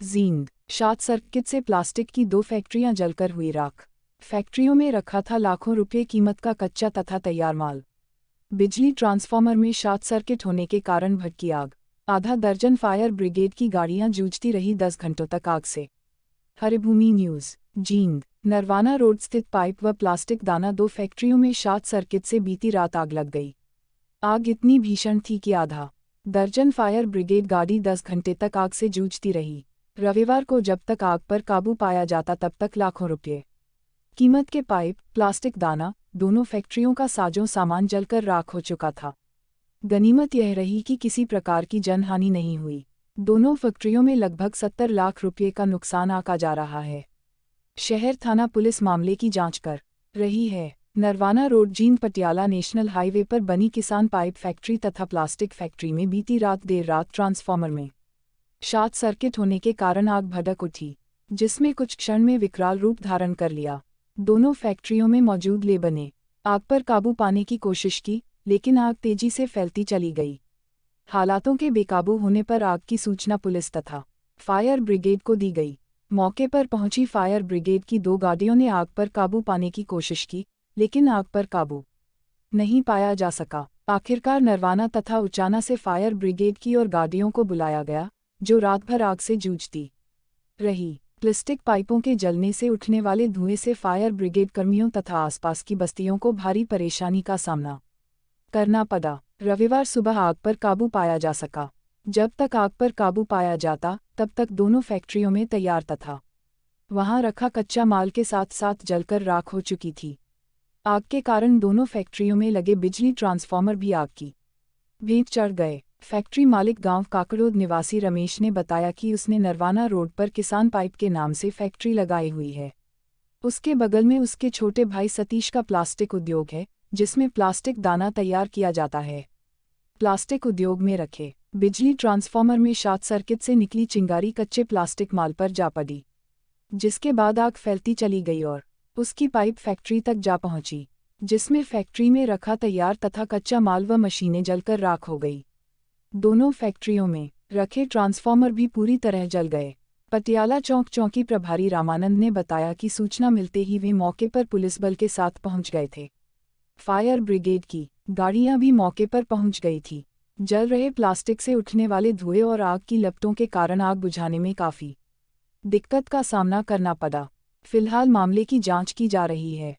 Jind short circuit से plastic की 2 फैक्ट्रियां जलकर हुई राख। फैक्ट्रियों में रखा था लाखों रुपये कीमत का कच्चा तथा तैयार माल। बिजली ट्रांसफार्मर में शॉर्ट सर्किट होने के कारण भड़की आग। आधा दर्जन फायर ब्रिगेड की गाड़ियां जूझती रही 10 घंटों तक आग से। हरिभूमि न्यूज़। जींद नरवाना रोड स्थित पाइप व प्लास्टिक दाना 2 फैक्ट्रियों में शॉर्ट सर्किट से बीती रात आग लग गई। आग इतनी भीषण थी कि आधा दर्जन फायर ब्रिगेड गाड़ी 10 घंटे तक आग से जूझती रही। रविवार को जब तक आग पर काबू पाया जाता तब तक लाखों रुपये कीमत के पाइप, प्लास्टिक दाना, दोनों फैक्ट्रियों का साजो सामान जलकर राख हो चुका था। गनीमत यह रही कि किसी प्रकार की जनहानि नहीं हुई। दोनों फैक्ट्रियों में लगभग 70 लाख रुपये का नुकसान आंका जा रहा है। शहर थाना पुलिस मामले की जांच कर रही है। Narwana road Jind Patiala national highway पर बनी किसान पाइप फैक्ट्री तथा प्लास्टिक फैक्ट्री में बीती रात देर रात ट्रांसफार्मर में शॉर्ट सर्किट होने के कारण आग भड़क उठी, जिसमें कुछ क्षण में विकराल रूप धारण कर लिया। दोनों फैक्ट्रियों में मौजूद लेबर ने आग पर काबू पाने की कोशिश की, लेकिन आग तेजी से फैलती चली गई। हालातों के बेकाबू होने पर आग की सूचना पुलिस तथा फायर ब्रिगेड को दी गई। मौके पर पहुंची फायर ब्रिगेड की 2 गाड़ियों ने आग पर काबू पाने की कोशिश की, लेकिन आग पर काबू नहीं पाया जा सका। आखिरकार नरवाना तथा उचाना से फायर ब्रिगेड की और गाड़ियों को बुलाया गया, जो रात भर आग से जूझती रही। प्लास्टिक पाइपों के जलने से उठने वाले धुएं से फायर ब्रिगेड कर्मियों तथा आसपास की बस्तियों को भारी परेशानी का सामना करना पड़ा। रविवार सुबह आग पर काबू पाया जा सका। जब तक आग पर काबू पाया जाता, तब तक दोनों फैक्ट्रियों में तैयार तथा वहां रखा कच्चा माल के साथ साथ जलकर राख हो चुकी थी। आग के कारण दोनों फैक्ट्रियों में लगे बिजली ट्रांसफार्मर भी आग की भेंट चढ़ गए। फैक्ट्री मालिक गांव काकड़ोद निवासी रमेश ने बताया कि उसने नरवाना रोड पर किसान पाइप के नाम से फैक्ट्री लगाई हुई है। उसके बगल में उसके छोटे भाई सतीश का प्लास्टिक उद्योग है, जिसमें प्लास्टिक दाना तैयार किया जाता है। प्लास्टिक उद्योग में रखे बिजली ट्रांसफार्मर में शॉर्ट सर्किट से निकली चिंगारी कच्चे प्लास्टिक माल पर जा पड़ी, जिसके बाद आग फैलती चली गई और उसकी पाइप फैक्ट्री तक जा पहुंची, जिसमें फैक्ट्री में रखा तैयार तथा कच्चा माल व मशीनें जलकर राख हो गई। दोनों फैक्ट्रियों में रखे ट्रांसफार्मर भी पूरी तरह जल गए। पटियाला चौकी प्रभारी रामानंद ने बताया कि सूचना मिलते ही वे मौके पर पुलिस बल के साथ पहुंच गए थे। फायर ब्रिगेड की गाड़ियां भी मौके पर पहुंच गई थी। जल रहे प्लास्टिक से उठने वाले धुएं और आग की लपटों के कारण आग बुझाने में काफी दिक्कत का सामना करना पड़ा। फिलहाल मामले की जांच की जा रही है।